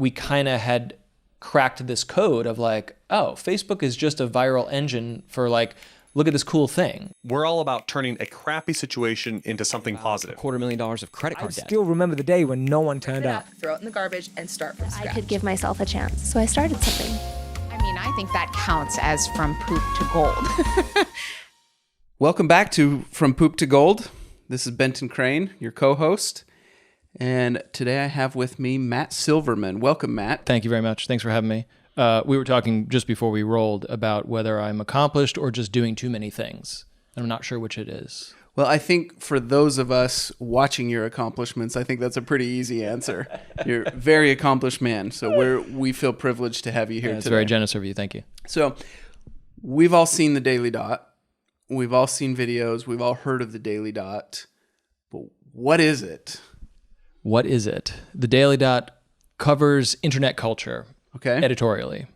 we kind of had cracked this code of like, oh, Facebook is just a viral engine for like, look at this cool thing. We're all about turning a crappy situation into something positive. $250,000 of credit card I debt. still remember the day when no one turned up. Throw it in the garbage and start from scratch. I could give myself a chance, so I started something. I mean, I think that counts as from poop to gold. Welcome back to From Poop to Gold. This is Benton Crane, your co-host. And today I have with me Matt Silverman. Welcome, Matt. Thank you very much. Thanks for having me. We were talking just before we rolled about whether I'm accomplished or just doing too many things. I'm not sure which it is. Well, I think for those of us watching your accomplishments, I think that's a pretty easy answer. You're a very accomplished man, so we feel privileged to have you here It's today. very generous of you. Thank you. So we've all seen the Daily Dot. We've all seen videos. We've all heard of the Daily Dot. But what is it? What is it? The Daily Dot covers internet culture. Okay. Editorially.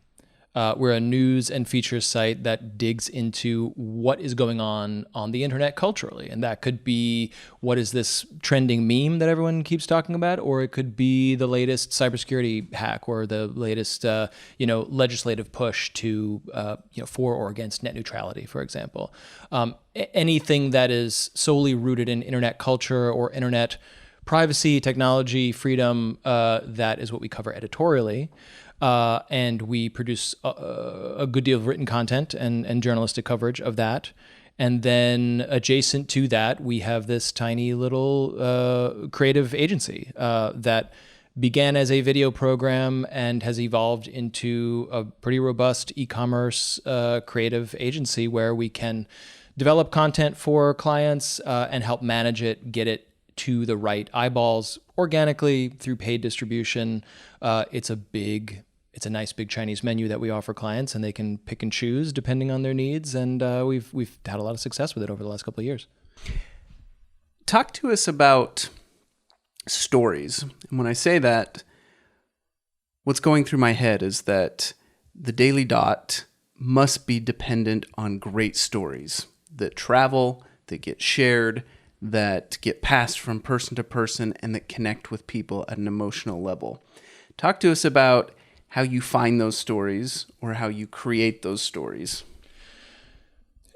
We're a news and features site that digs into what is going on the internet culturally. And that could be, what is this trending meme that everyone keeps talking about? Or it could be the latest cybersecurity hack or the latest, legislative push to, for or against net neutrality, for example. Anything that is solely rooted in internet culture or internet privacy, technology, freedom, that is what we cover editorially. And we produce a good deal of written content and journalistic coverage of that. And then adjacent to that, we have this tiny little creative agency that began as a video program and has evolved into a pretty robust e-commerce creative agency where we can develop content for clients and help manage it, get it to the right eyeballs organically through paid distribution. It's a nice big Chinese menu that we offer clients, and they can pick and choose depending on their needs. And we've had a lot of success with it over the last couple of years. Talk to us about stories. And when I say that, what's going through my head is that the Daily Dot must be dependent on great stories that travel, that get shared, that get passed from person to person, and that connect with people at an emotional level. Talk to us about how you find those stories or how you create those stories.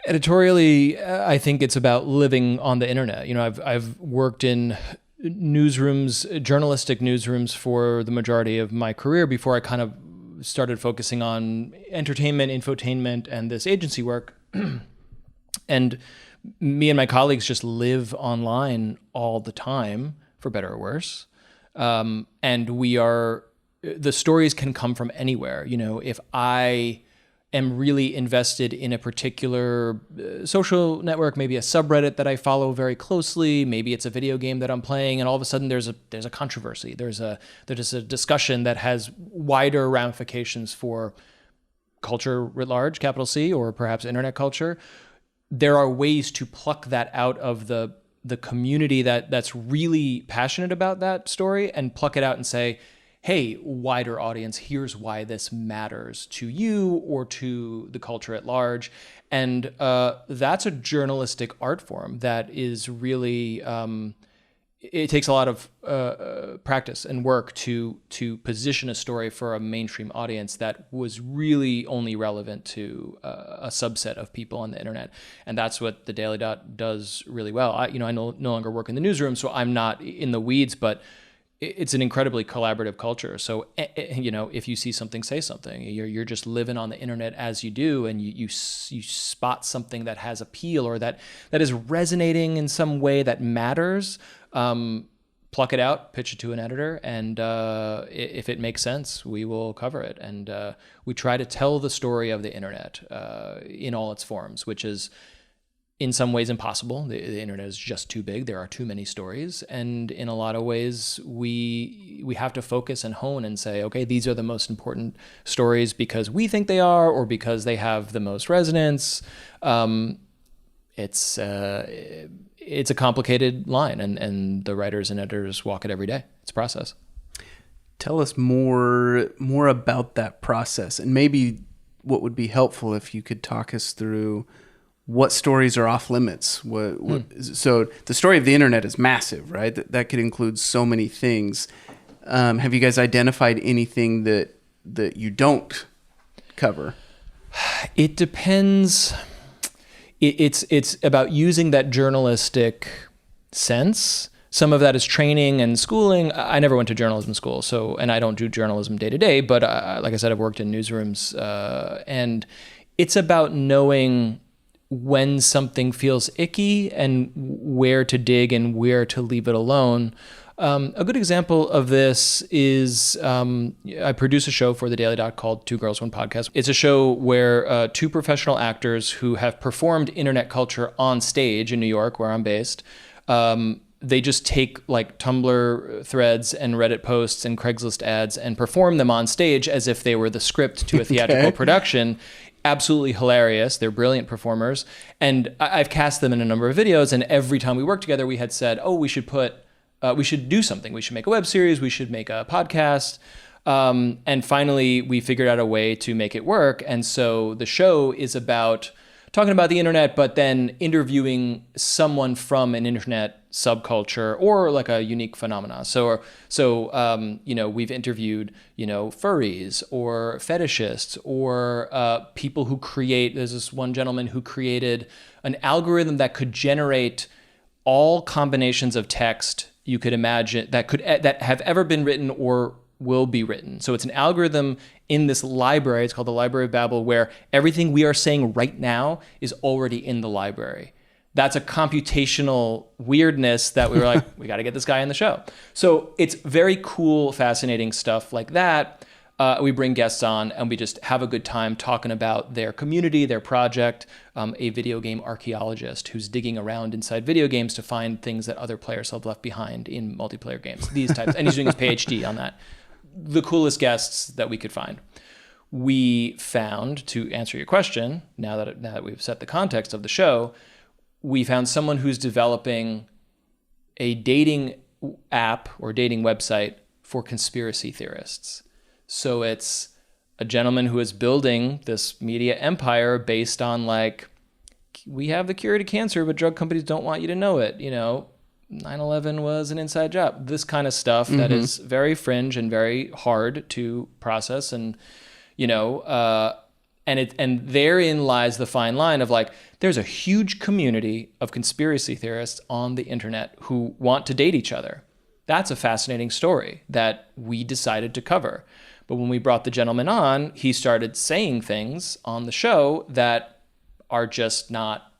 Editorially, I think it's about living on the internet. You know, I've worked in newsrooms, journalistic newsrooms for the majority of my career before I kind of started focusing on entertainment, infotainment, and this agency work. And me and my colleagues just live online all the time, for better or worse. And the stories can come from anywhere. You know, if I am really invested in a particular social network, maybe a subreddit that I follow very closely, maybe it's a video game that I'm playing, and all of a sudden there's a controversy. There's a discussion that has wider ramifications for culture writ large, capital C, or perhaps internet culture. There are ways to pluck that out of the community that's really passionate about that story and pluck it out and say, hey, wider audience, here's why this matters to you or to the culture at large. And that's a journalistic art form that is really, it takes a lot of practice and work to position a story for a mainstream audience that was really only relevant to a subset of people on the internet. And that's what the Daily Dot does really well. I no longer work in the newsroom, so I'm not in the weeds, but it's an incredibly collaborative culture. So, if you see something, say something. You're just living on the internet as you do, and you spot something that has appeal or that is resonating in some way that matters. Pluck it out, pitch it to an editor, and if it makes sense, we will cover it. And we try to tell the story of the internet in all its forms, which is in some ways impossible. The internet is just too big. There are too many stories. And in a lot of ways, we have to focus and hone and say, okay, these are the most important stories because we think they are, or because they have the most resonance. It's a complicated line, and the writers and editors walk it every day. It's a process. Tell us more about that process, and maybe what would be helpful if you could talk us through what stories are off limits. So the story of the internet is massive, right? That could include so many things. have you guys identified anything that you don't cover? It depends. It's about using that journalistic sense. Some of that is training and schooling. I never went to journalism school, and I don't do journalism day to day, but like I said, I've worked in newsrooms, and it's about knowing when something feels icky and where to dig and where to leave it alone. A good example of this is I produce a show for The Daily Dot called Two Girls, One Podcast. It's a show where two professional actors who have performed internet culture on stage in New York, where I'm based, they just take like Tumblr threads and Reddit posts and Craigslist ads and perform them on stage as if they were the script to a theatrical production. Absolutely hilarious. They're brilliant performers. And I've cast them in a number of videos. And every time we worked together, we had said, oh, we should do something. We should make a web series. We should make a podcast. And finally, we figured out a way to make it work. And so the show is about talking about the internet, but then interviewing someone from an internet subculture or like a unique phenomena. So we've interviewed, furries or fetishists or people who create. There's this one gentleman who created an algorithm that could generate all combinations of text you could imagine that have ever been written or will be written. So it's an algorithm in this library. It's called the Library of Babel, where everything we are saying right now is already in the library. That's a computational weirdness that we were like, we got to get this guy in the show. So it's very cool, fascinating stuff like that. We bring guests on and we just have a good time talking about their community, their project, a video game archaeologist who's digging around inside video games to find things that other players have left behind in multiplayer games, these types. And he's doing his PhD on that. The coolest guests that we could find. We found, to answer your question, now that we've set the context of the show, we found someone who's developing a dating app or dating website for conspiracy theorists. So it's a gentleman who is building this media empire based on like, we have the cure to cancer, but drug companies don't want you to know it. 9/11 was an inside job. This kind of stuff that is very fringe and very hard to process, and and therein lies the fine line of like, there's a huge community of conspiracy theorists on the internet who want to date each other. That's a fascinating story that we decided to cover. But when we brought the gentleman on, he started saying things on the show that are just not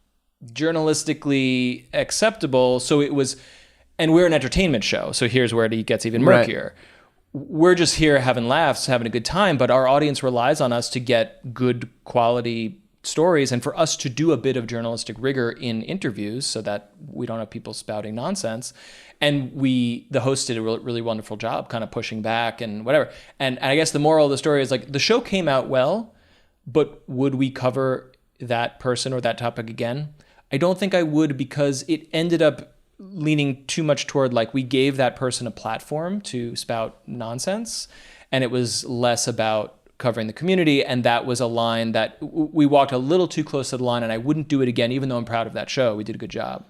journalistically acceptable. So it was, and we're an entertainment show. So here's where it gets even murkier. Right. We're just here having laughs, having a good time, but our audience relies on us to get good quality stories and for us to do a bit of journalistic rigor in interviews so that we don't have people spouting nonsense. And the host did a really wonderful job kind of pushing back and whatever. And I guess the moral of the story is like, the show came out well, but would we cover that person or that topic again? I don't think I would, because it ended up leaning too much toward like, we gave that person a platform to spout nonsense, and it was less about covering the community. And that was a line that we walked a little too close to the line, and I wouldn't do it again, even though I'm proud of that show. We did a good job.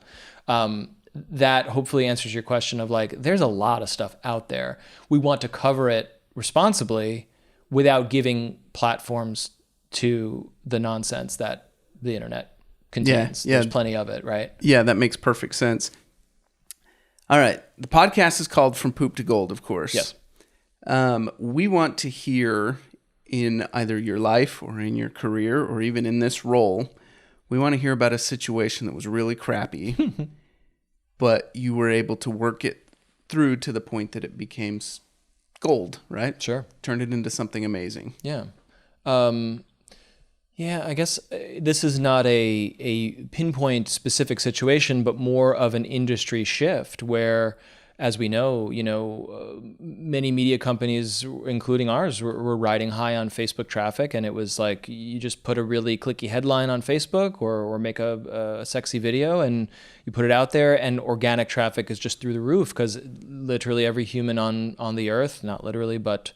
That hopefully answers your question of like, there's a lot of stuff out there. We want to cover it responsibly without giving platforms to the nonsense that the internet contains. Yeah. There's plenty of it, right? Yeah, that makes perfect sense. All right. The podcast is called From Poop to Gold, of course. Yes. We want to hear, in either your life or in your career or even in this role, we want to hear about a situation that was really crappy, but you were able to work it through to the point that it became gold, right? Sure. Turned it into something amazing. Yeah. Yeah, I guess this is not a pinpoint specific situation, but more of an industry shift where, as we know, many media companies, including ours, were riding high on Facebook traffic. And it was like, you just put a really clicky headline on Facebook or make a sexy video and you put it out there, and organic traffic is just through the roof, because literally every human on the earth, not literally, but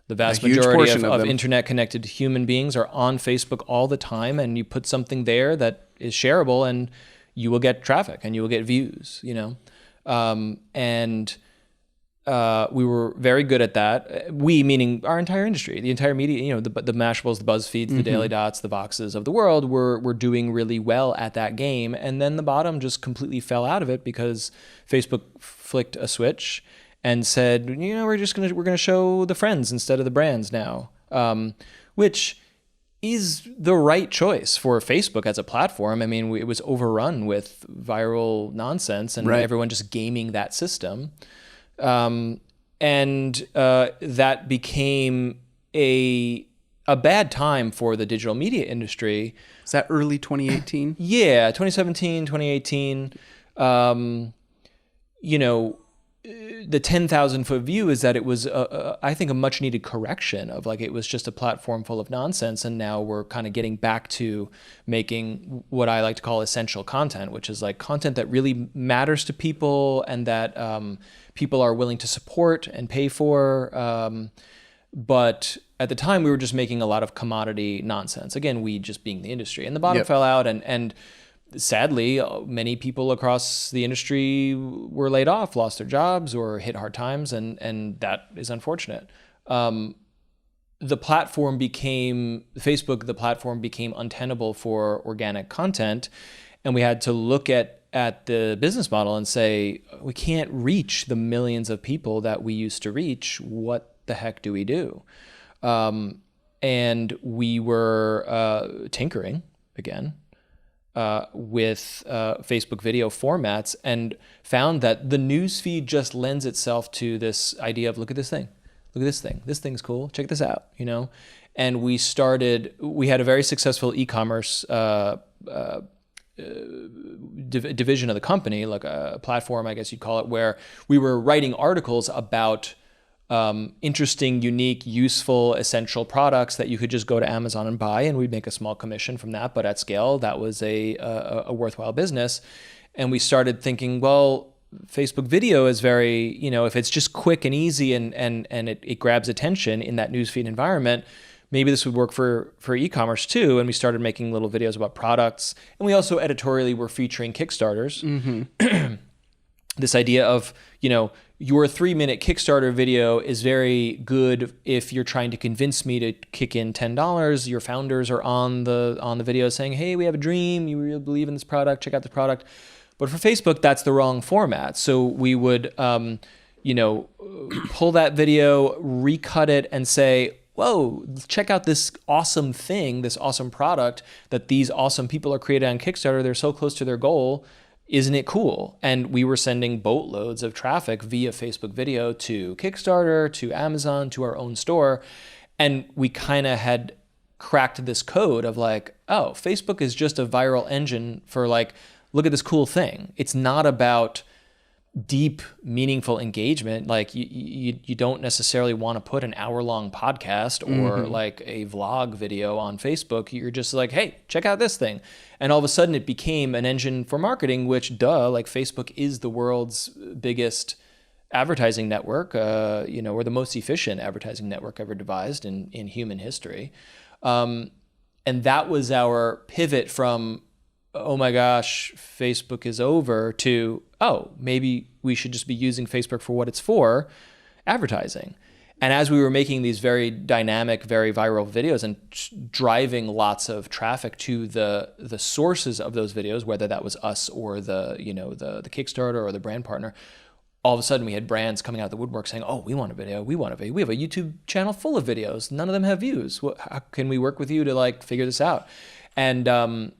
the vast majority of internet-connected human beings are on Facebook all the time, and you put something there that is shareable, and you will get traffic and you will get views, And we were very good at that. We, meaning our entire industry, the entire media, the Mashables, the BuzzFeeds, the Daily Dots, the Voxes of the world were doing really well at that game. And then the bottom just completely fell out of it because Facebook flicked a switch and said, we're gonna show the friends instead of the brands now, which is the right choice for Facebook as a platform. I mean, it was overrun with viral nonsense and everyone just gaming that system. And that became a bad time for the digital media industry. Is that early 2018? Yeah, 2017, 2018. The 10,000 foot view is that it was, I think, a much needed correction of it was just a platform full of nonsense. And now we're kind of getting back to making what I like to call essential content, which is content that really matters to people and that people are willing to support and pay for. But at the time we were just making a lot of commodity nonsense. Again, we just being the industry, and the bottom fell out, and sadly, many people across the industry were laid off, lost their jobs, or hit hard times, and that is unfortunate. The platform became untenable for organic content, and we had to look at the business model and say, we can't reach the millions of people that we used to reach. What the heck do we do? And we were tinkering again with Facebook video formats, and found that the newsfeed just lends itself to this idea of, look at this thing, this thing's cool, check this out, And we had a very successful e-commerce division of the company, like a platform, I guess you'd call it, where we were writing articles about interesting, unique, useful, essential products that you could just go to Amazon and buy, and we'd make a small commission from that. But at scale, that was a worthwhile business. And we started thinking, well, Facebook video is very, if it's just quick and easy and it grabs attention in that newsfeed environment, maybe this would work for e-commerce too. And we started making little videos about products. And we also editorially were featuring Kickstarters. Mm-hmm. This idea of, your 3-minute Kickstarter video is very good if you're trying to convince me to kick in $10. Your founders are on the video saying, hey, we have a dream. You really believe in this product. Check out the product. But for Facebook, that's the wrong format. So we would, pull that video, recut it, and say, whoa, check out this awesome thing, this awesome product that these awesome people are creating on Kickstarter. They're so close to their goal. Isn't it cool? And we were sending boatloads of traffic via Facebook video to Kickstarter, to Amazon, to our own store. And we kind of had cracked this code of Facebook is just a viral engine for look at this cool thing. It's not about deep, meaningful engagement. You don't necessarily want to put an hour-long podcast or a vlog video on Facebook. You're just hey, check out this thing. And all of a sudden it became an engine for marketing, which Facebook is the world's biggest advertising network, or the most efficient advertising network ever devised in human history. And that was our pivot from, oh my gosh, Facebook is over, to, oh, maybe we should just be using Facebook for what it's for, advertising. And as we were making these very dynamic, very viral videos and driving lots of traffic to the sources of those videos, whether that was us or the Kickstarter or the brand partner, all of a sudden we had brands coming out of the woodwork saying, oh, we want a video, we have a YouTube channel full of videos, none of them have views. How can we work with you to figure this out? And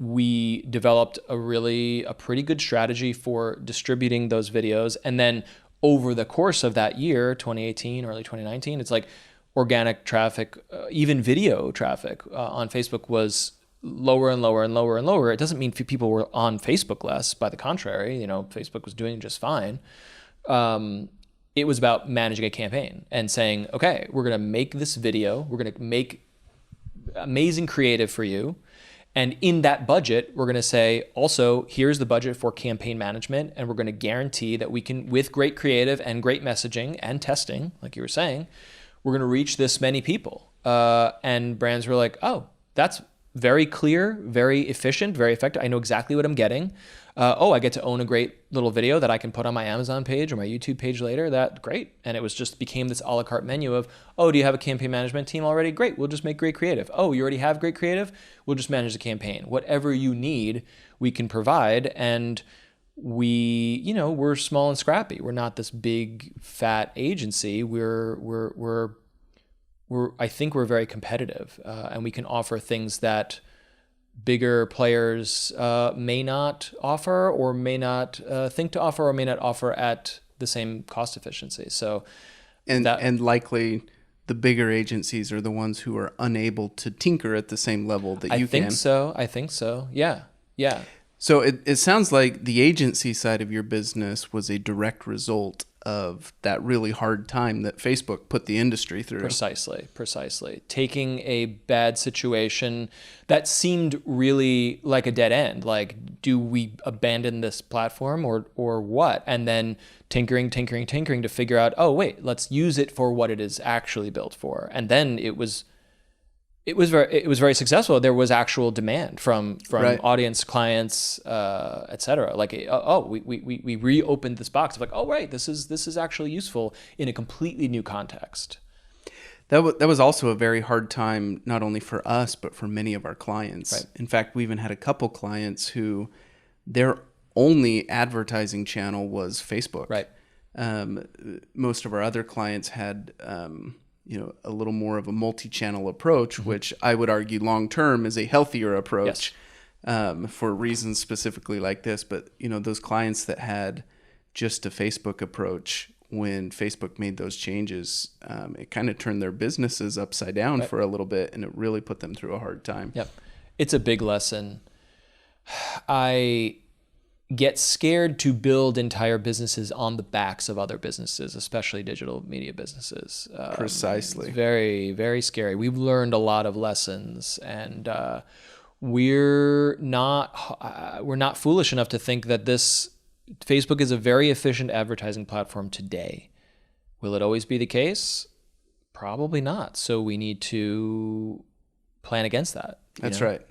we developed a pretty good strategy for distributing those videos. And then over the course of that year, 2018, early 2019, it's organic traffic, even video traffic on Facebook was lower and lower and lower and lower. It doesn't mean people were on Facebook less. By the contrary, Facebook was doing just fine. It was about managing a campaign and saying, okay, we're going to make this video. We're going to make amazing creative for you. And in that budget, we're going to say, also, here's the budget for campaign management. And we're going to guarantee that we can, with great creative and great messaging and testing, like you were saying, we're going to reach this many people. And brands were like, oh, that's very clear, very efficient, very effective. I know exactly what I'm getting. I get to own a great little video that I can put on my Amazon page or my YouTube page later. That great. And it was just became this a la carte menu of, oh, do you have a campaign management team already? Great. We'll just make great creative. Oh, you already have great creative? We'll just manage the campaign. Whatever you need, we can provide. And we're small and scrappy. We're not this big fat agency. I think we're very competitive, and we can offer things that bigger players may not offer, or may not think to offer, or may not offer at the same cost efficiency. So, and likely the bigger agencies are the ones who are unable to tinker at the same level that you can. I think so. Yeah. So it sounds like the agency side of your business was a direct result of that really hard time that Facebook put the industry through. Precisely. Taking a bad situation that seemed really like a dead end, like, do we abandon this platform or what? And then tinkering to figure out, oh, wait, let's use it for what it is actually built for. And then it was very successful. There was actual demand from right. audience, clients, et cetera. Like, we reopened this box of like, oh, right, this is actually useful in a completely new context. That was also a very hard time, not only for us, but for many of our clients. Right. In fact, we even had a couple clients who their only advertising channel was Facebook. Right. Most of our other clients had a little more of a multi-channel approach, mm-hmm. which I would argue long-term is a healthier approach. Yes. For reasons specifically like this. But, those clients that had just a Facebook approach, when Facebook made those changes, it kind of turned their businesses upside down right. for a little bit, and it really put them through a hard time. Yep. It's a big lesson. I get scared to build entire businesses on the backs of other businesses, especially digital media businesses. Precisely. It's very, very scary. We've learned a lot of lessons, and we're not foolish enough to think that Facebook is a very efficient advertising platform today. Will it always be the case? Probably not. So we need to plan against that. That's right.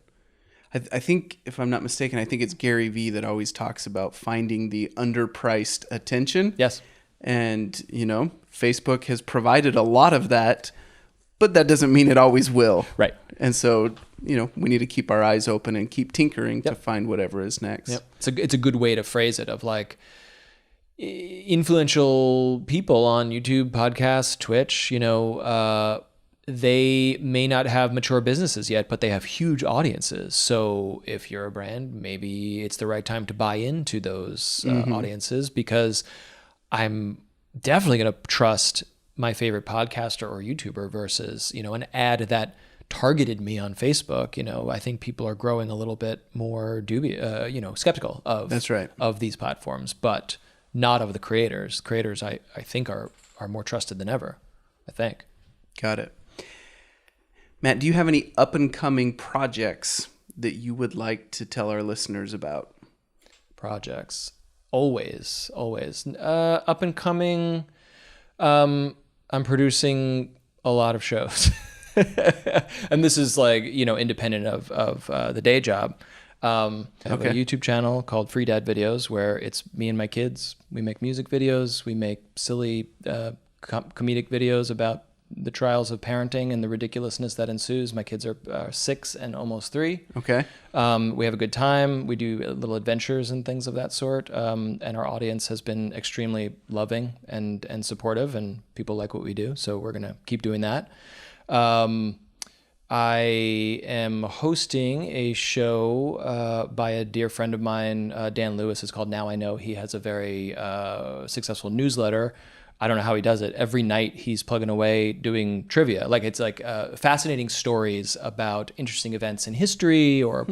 I think, if I'm not mistaken, I think it's Gary Vee that always talks about finding the underpriced attention. Yes. And, Facebook has provided a lot of that, but that doesn't mean it always will. Right. And so, we need to keep our eyes open and keep tinkering to find whatever is next. Yep. It's a good way to phrase it, of like, influential people on YouTube, podcasts, Twitch, they may not have mature businesses yet, but they have huge audiences. So if you're a brand, maybe it's the right time to buy into those mm-hmm. audiences, because I'm definitely going to trust my favorite podcaster or YouTuber versus, an ad that targeted me on Facebook. I think people are growing a little bit more skeptical of That's right. of these platforms, but not of the creators. Creators, I think, are more trusted than ever, I think. Got it. Matt, do you have any up-and-coming projects that you would like to tell our listeners about? Projects. Always. Up-and-coming, I'm producing a lot of shows. And this is like, independent of the day job. I have a YouTube channel called Free Dad Videos, where it's me and my kids. We make music videos. We make silly comedic videos about the trials of parenting and the ridiculousness that ensues. My kids are 6 and almost 3. Okay. We have a good time. We do little adventures and things of that sort. And our audience has been extremely loving and supportive, and people like what we do. So we're going to keep doing that. I am hosting a show by a dear friend of mine, Dan Lewis. It's called Now I Know. He has a very successful newsletter. I don't know how he does it. Every night he's plugging away doing trivia. Like, it's like fascinating stories about interesting events in history or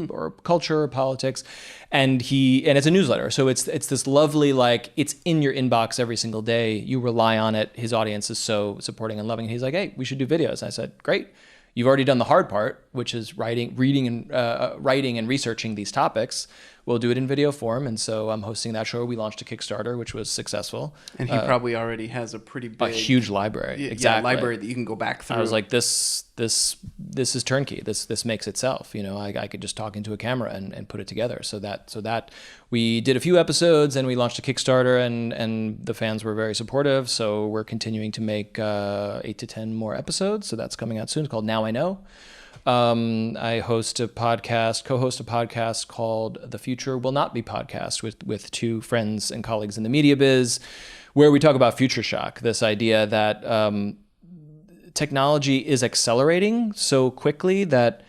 culture or politics. And it's a newsletter. So it's this lovely, like, it's in your inbox every single day. You rely on it. His audience is so supporting and loving. And he's like, hey, we should do videos. And I said, great. You've already done the hard part. which is writing and researching these topics. We'll do it in video form, and so I'm hosting that show. We launched a Kickstarter, which was successful. And he probably already has a pretty big, a huge library. yeah, Exactly, library that you can go back through. I was like, this is turnkey. This makes itself. I could just talk into a camera and put it together. So that we did a few episodes, and we launched a Kickstarter, and the fans were very supportive. So we're continuing to make 8 to 10 more episodes. So that's coming out soon. It's called Now I Know. I co-host a podcast called The Future Will Not Be Podcast with two friends and colleagues in the media biz, where we talk about future shock, this idea that technology is accelerating so quickly that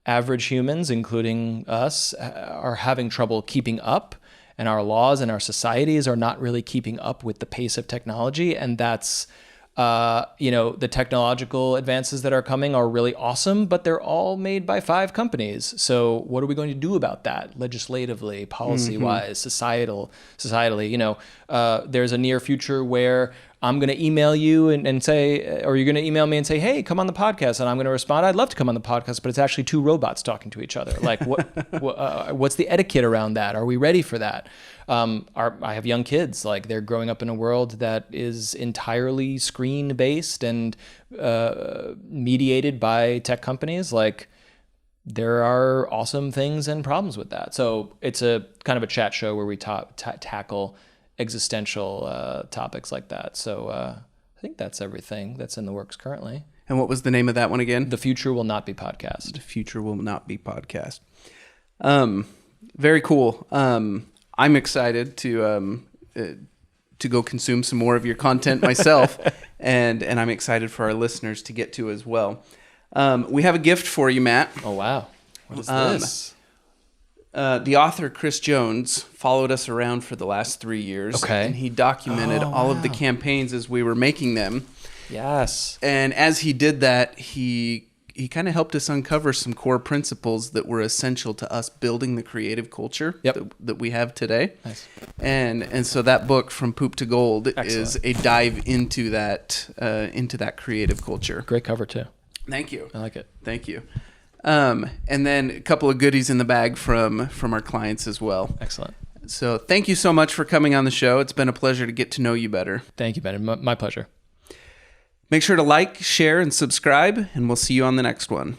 average humans, including us, are having trouble keeping up, and our laws and our societies are not really keeping up with the pace of technology. And that's the technological advances that are coming are really awesome, but they're all made by 5 companies. So what are we going to do about that legislatively, policy-wise, societally? There's a near future where I'm going to email you and say, or you're going to email me and say, hey, come on the podcast. And I'm going to respond, I'd love to come on the podcast, but it's actually 2 robots talking to each other. Like, what's the etiquette around that? Are we ready for that? I have young kids, like they're growing up in a world that is entirely screen-based and mediated by tech companies. Like, there are awesome things and problems with that. So it's a kind of a chat show where we tackle existential topics like that. So I think that's everything that's in the works currently. And what was the name of that one again? The Future Will Not Be Podcast. The Future Will Not Be Podcast. Very cool. I'm excited to go consume some more of your content myself, and I'm excited for our listeners to get to as well. We have a gift for you, Matt. Oh, wow. What is this? The author Chris Jones followed us around for the last 3 years. Okay. And he documented all of the campaigns as we were making them. Yes. And as he did that, he kind of helped us uncover some core principles that were essential to us building the creative culture that we have today. Nice. And so that book, From Poop to Gold, is a dive into that creative culture. Great cover, too. Thank you. I like it. Thank you. And then a couple of goodies in the bag from our clients as well. Excellent. So thank you so much for coming on the show. It's been a pleasure to get to know you better. Thank you, Ben. My pleasure. Make sure to like, share, and subscribe, and we'll see you on the next one.